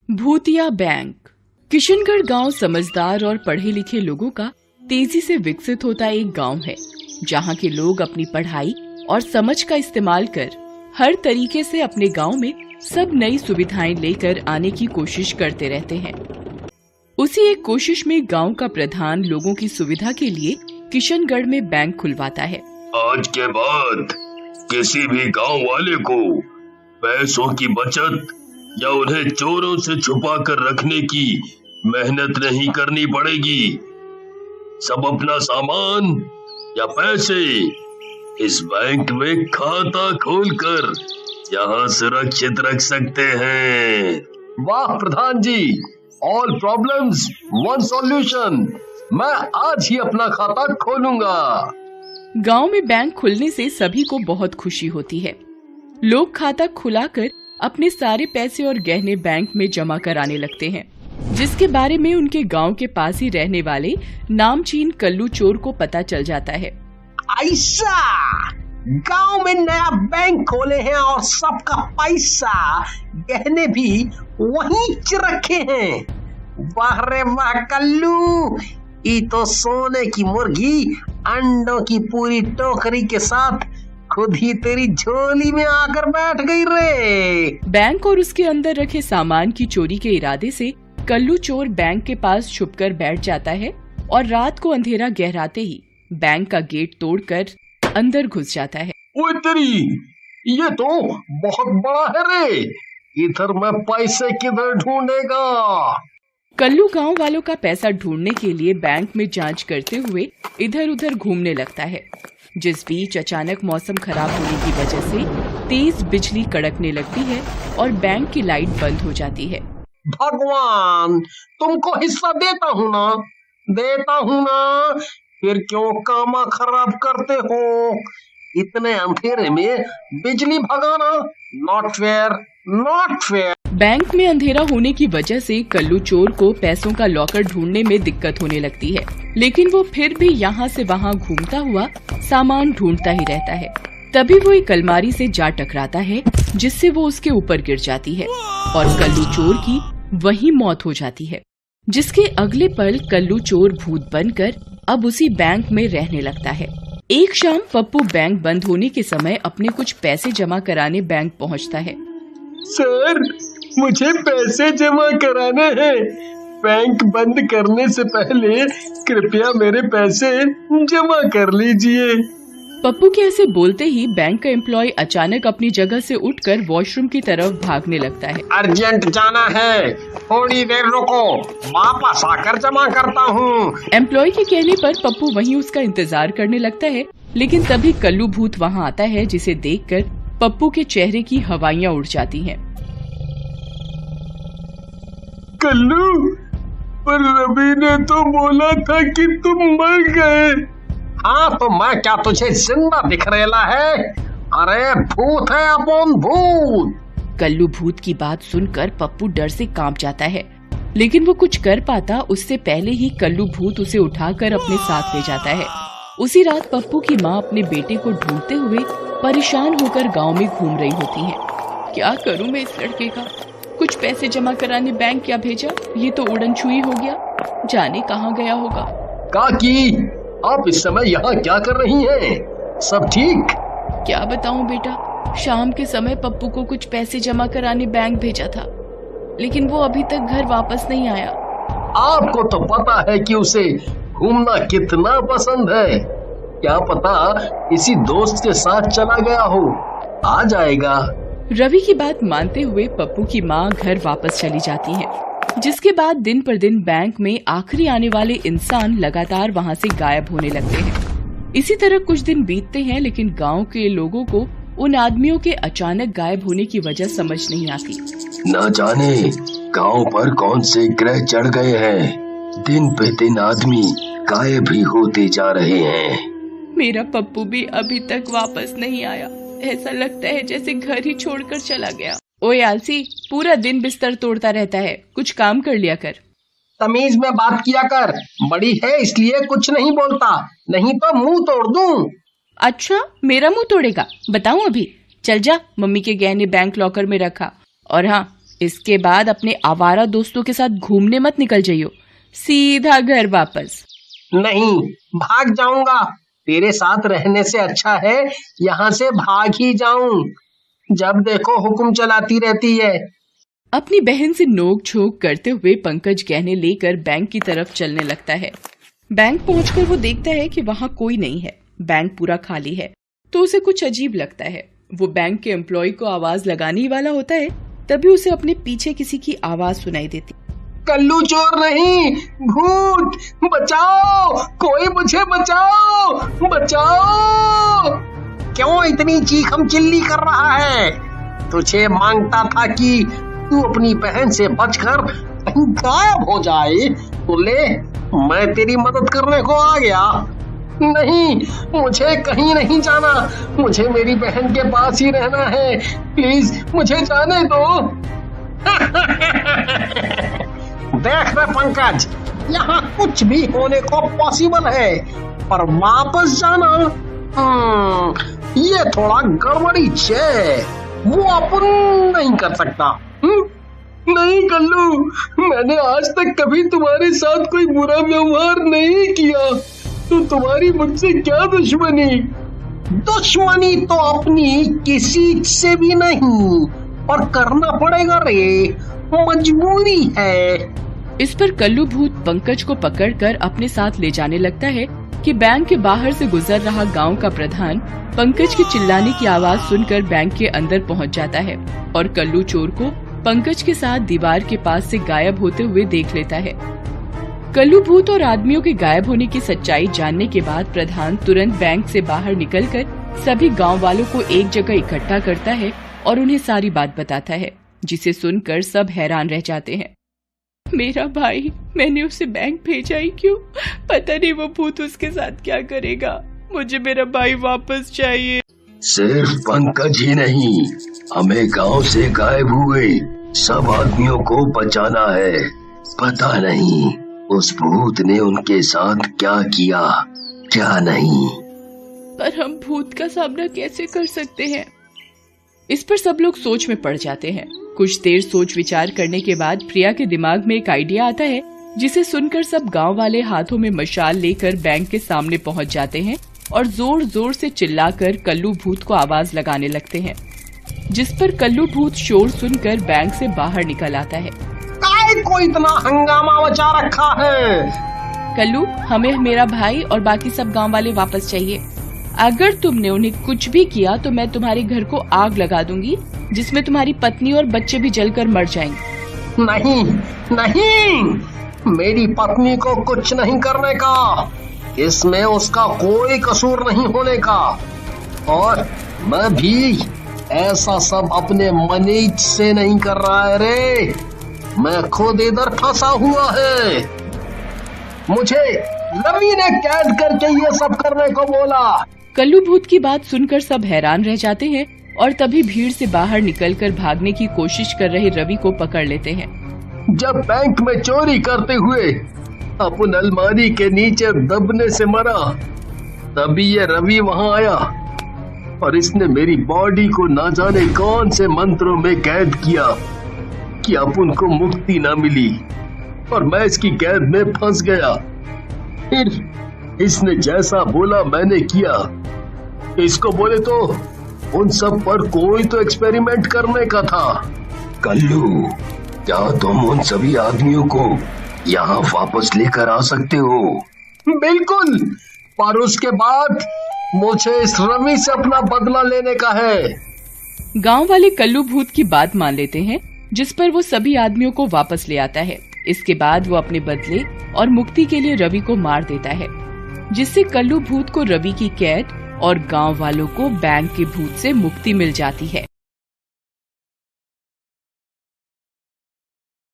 भूतिया बैंक। किशनगढ़ गांव समझदार और पढ़े लिखे लोगों का तेजी से विकसित होता एक गांव है, जहां के लोग अपनी पढ़ाई और समझ का इस्तेमाल कर हर तरीके से अपने गांव में सब नई सुविधाएं लेकर आने की कोशिश करते रहते हैं। उसी एक कोशिश में गांव का प्रधान लोगों की सुविधा के लिए किशनगढ़ में बैंक खुलवाता है। आज के बाद किसी भी गांव वाले को पैसों की बचत या उन्हें चोरों से छुपा कर रखने की मेहनत नहीं करनी पड़ेगी। सब अपना सामान या पैसे इस बैंक में खाता खोलकर यहाँ सुरक्षित रख सकते हैं। वाह प्रधान जी, ऑल प्रॉब्लम्स वन सॉल्यूशन। मैं आज ही अपना खाता खोलूंगा। गांव में बैंक खुलने से सभी को बहुत खुशी होती है। लोग खाता खुलाकर अपने सारे पैसे और गहने बैंक में जमा कराने लगते हैं, जिसके बारे में उनके गांव के पास ही रहने वाले नामचीन कल्लू चोर को पता चल जाता है। ऐसा गांव में नया बैंक खोले हैं और सबका पैसा गहने भी वहीं रखे हैं। वाह रे वाह कल्लू, ये तो सोने की मुर्गी अंडों की पूरी टोकरी के साथ खुद ही तेरी झोली में आकर बैठ गई रे। बैंक और उसके अंदर रखे सामान की चोरी के इरादे से कल्लू चोर बैंक के पास छुपकर बैठ जाता है और रात को अंधेरा गहराते ही बैंक का गेट तोड़कर अंदर घुस जाता है। ओए तेरी, ये तो बहुत बड़ा है रे। इधर मैं पैसे किधर ढूंढेगा? कल्लू गांव वालों का पैसा ढूंढने के लिए बैंक में जांच करते हुए इधर उधर घूमने लगता है। जिस बीच अचानक मौसम खराब होने की वजह से तेज बिजली कड़कने लगती है और बैंक की लाइट बंद हो जाती है। भगवान, तुमको हिस्सा देता हूँ ना, फिर क्यों कामा खराब करते हो? इतने अंधेरे में बिजली भगाना नॉट फेयर। बैंक में अंधेरा होने की वजह से कल्लू चोर को पैसों का लॉकर ढूंढने में दिक्कत होने लगती है, लेकिन वो फिर भी यहाँ से वहाँ घूमता हुआ सामान ढूंढता ही रहता है। तभी वो एक अलमारी से जा टकराता है, जिससे वो उसके ऊपर गिर जाती है और कल्लू चोर की वहीं मौत हो जाती है। जिसके अगले पल कल्लू चोर भूत बनकर अब उसी बैंक में रहने लगता है। एक शाम पप्पू बैंक बंद होने के समय अपने कुछ पैसे जमा कराने बैंक पहुँचता है। सर, मुझे पैसे जमा कराने हैं। बैंक बंद करने से पहले कृपया मेरे पैसे जमा कर लीजिए। पप्पू के ऐसे बोलते ही बैंक का एम्प्लॉय अचानक अपनी जगह से उठकर वॉशरूम की तरफ भागने लगता है। अर्जेंट जाना है, थोड़ी देर रुको, वापस आकर जमा करता हूँ। एम्प्लॉय के कहने पर पप्पू वहीं उसका इंतजार करने लगता है, लेकिन तभी कल्लू भूत वहाँ आता है, जिसे देखकर पप्पू के चेहरे की हवाइयाँ उड़ जाती हैं। कल्लू, पर रवि ने तो बोला था कि तुम मर गए। हाँ तो मैं क्या तुझे जिंदा दिख रहा है? अरे भूत है अपन भूत। कल्लू भूत की बात सुनकर पप्पू डर से कांप जाता है, लेकिन वो कुछ कर पाता उससे पहले ही कल्लू भूत उसे उठाकर अपने साथ ले जाता है। उसी रात पप्पू की माँ अपने बेटे को ढूंढते हुए परेशान होकर गांव में घूम रही होती है। क्या करूं मैं इस लड़के का? कुछ पैसे जमा कराने बैंक क्या भेजा, ये तो उड़नछुई हो गया, जाने कहाँ गया होगा। काकी, आप इस समय यहाँ क्या कर रही हैं? सब ठीक? क्या बताऊं बेटा, शाम के समय पप्पू को कुछ पैसे जमा कराने बैंक भेजा था, लेकिन वो अभी तक घर वापस नहीं आया। आपको तो पता है कि उसे घूमना कितना पसंद है। क्या पता किसी दोस्त के साथ चला गया हो, आ जाएगा। रवि की बात मानते हुए पप्पू की माँ घर वापस चली जाती है, जिसके बाद दिन पर दिन बैंक में आखिरी आने वाले इंसान लगातार वहाँ से गायब होने लगते हैं। इसी तरह कुछ दिन बीतते हैं, लेकिन गांव के लोगों को उन आदमियों के अचानक गायब होने की वजह समझ नहीं आती। न जाने गांव पर कौन से ग्रह चढ़ गए हैं, दिन पे दिन आदमी गायब भी होते जा रहे हैं। मेरा पप्पू भी अभी तक वापस नहीं आया, ऐसा लगता है जैसे घर ही छोड़कर चला गया। ओए आलसी, पूरा दिन बिस्तर तोड़ता रहता है, कुछ काम कर लिया कर। तमीज में बात किया कर, बड़ी है इसलिए कुछ नहीं बोलता, नहीं तो मुंह तोड़ दूं। अच्छा, मेरा मुंह तोड़ेगा? बताऊं अभी? चल जा, मम्मी के गहने बैंक लॉकर में रखा, और हाँ, इसके बाद अपने आवारा दोस्तों के साथ घूमने मत निकल जाइयो, सीधा घर वापस। नहीं, भाग जाऊंगा। तेरे साथ रहने से अच्छा है यहाँ से भाग ही जाऊं। जब देखो हुक्म चलाती रहती है। अपनी बहन से नोक झोंक करते हुए पंकज गहने लेकर बैंक की तरफ चलने लगता है। बैंक पहुंचकर वो देखता है कि वहाँ कोई नहीं है, बैंक पूरा खाली है। तो उसे कुछ अजीब लगता है। वो बैंक के एम्प्लॉय को आवाज लगाने ही वाला होता है, तभी उसे अपने पीछे किसी की आवाज सुनाई देती। कल्लू चोर नहीं, भूत, बचाओ, कोई मुझे बचाओ, बचाओ। क्यों इतनी चीखम चिल्ली कर रहा है? तुझे मांगता था कि तू अपनी बहन से बचकर कहीं गायब हो जाए, तो ले, मैं तेरी मदद करने को आ गया। नहीं, मुझे कहीं नहीं जाना, मुझे मेरी बहन के पास ही रहना है। प्लीज मुझे जाने दो। देख रहे पंकज, यहाँ कुछ भी होने को पॉसिबल है, पर वापस जाना ये थोड़ा गड़बड़ी है। वो अपन नहीं कर सकता। नहीं कल्लू, मैंने आज तक कभी तुम्हारे साथ कोई बुरा व्यवहार नहीं किया, तो तुम्हारी मुझसे क्या दुश्मनी? दुश्मनी तो अपनी किसी से भी नहीं, पर करना पड़ेगा रे, मजबूरी है। इस पर कल्लू भूत पंकज को पकड़कर अपने साथ ले जाने लगता है कि बैंक के बाहर से गुजर रहा गांव का प्रधान पंकज के चिल्लाने की आवाज सुनकर बैंक के अंदर पहुंच जाता है और कल्लू चोर को पंकज के साथ दीवार के पास से गायब होते हुए देख लेता है। कल्लू भूत और आदमियों के गायब होने की सच्चाई जानने के बाद प्रधान तुरंत बैंक से बाहर निकलकर सभी गांव वालों को एक जगह इकट्ठा करता है और उन्हें सारी बात बताता है, जिसे सुनकर सब हैरान रह जाते हैं। मेरा भाई, मैंने उसे बैंक भेजा ही क्यों? पता नहीं वो भूत उसके साथ क्या करेगा। मुझे मेरा भाई वापस चाहिए। सिर्फ पंकज ही नहीं, हमें गांव से गायब हुए सब आदमियों को बचाना है। पता नहीं उस भूत ने उनके साथ क्या किया, क्या नहीं। पर हम भूत का सामना कैसे कर सकते हैं? इस पर सब लोग सोच में पड़ जाते हैं। कुछ देर सोच विचार करने के बाद प्रिया के दिमाग में एक आइडिया आता है, जिसे सुनकर सब गांव वाले हाथों में मशाल लेकर बैंक के सामने पहुंच जाते हैं और जोर जोर से चिल्लाकर कल्लू भूत को आवाज लगाने लगते हैं, जिस पर कल्लू भूत शोर सुनकर बैंक से बाहर निकल आता है। काय को इतना हंगामा मचा रखा है? कल्लू, हमें मेरा भाई और बाकी सब गांव वाले वापस चाहिए। अगर तुमने उन्हें कुछ भी किया तो मैं तुम्हारे घर को आग लगा दूंगी, जिसमें तुम्हारी पत्नी और बच्चे भी जलकर मर जाएंगे। नहीं नहीं, मेरी पत्नी को कुछ नहीं करने का, इसमें उसका कोई कसूर नहीं होने का, और मैं भी ऐसा सब अपने मनीज से नहीं कर रहा है रे। मैं खुद इधर फंसा हुआ है, मुझे रवि ने कैद करके ये सब करने को बोला। कल्लू भूत की बात सुनकर सब हैरान रह जाते हैं और तभी भीड़ से बाहर निकलकर भागने की कोशिश कर रहे रवि को पकड़ लेते हैं। जब बैंक में चोरी करते हुए अपन अलमारी के नीचे दबने से मरा, तभी ये रवि वहां आया और इसने मेरी बॉडी को ना जाने कौन से मंत्रों में कैद किया कि अपन को मुक्ति ना मिली और मैं इसकी कैद में फंस गया। फिर इसने जैसा बोला मैंने किया। इसको बोले तो उन सब पर कोई तो एक्सपेरिमेंट करने का था। कल्लू, क्या तुम उन सभी आदमियों को यहाँ वापस लेकर आ सकते हो? बिल्कुल, पर उसके बाद मुझे इस रवि से अपना बदला लेने का है। गांव वाले कल्लू भूत की बात मान लेते हैं, जिस पर वो सभी आदमियों को वापस ले आता है। इसके बाद वो अपने बदले और मुक्ति के लिए रवि को मार देता है, जिससे कल्लू भूत को रवि की कैद और गांव वालों को बैंक के भूत से मुक्ति मिल जाती है।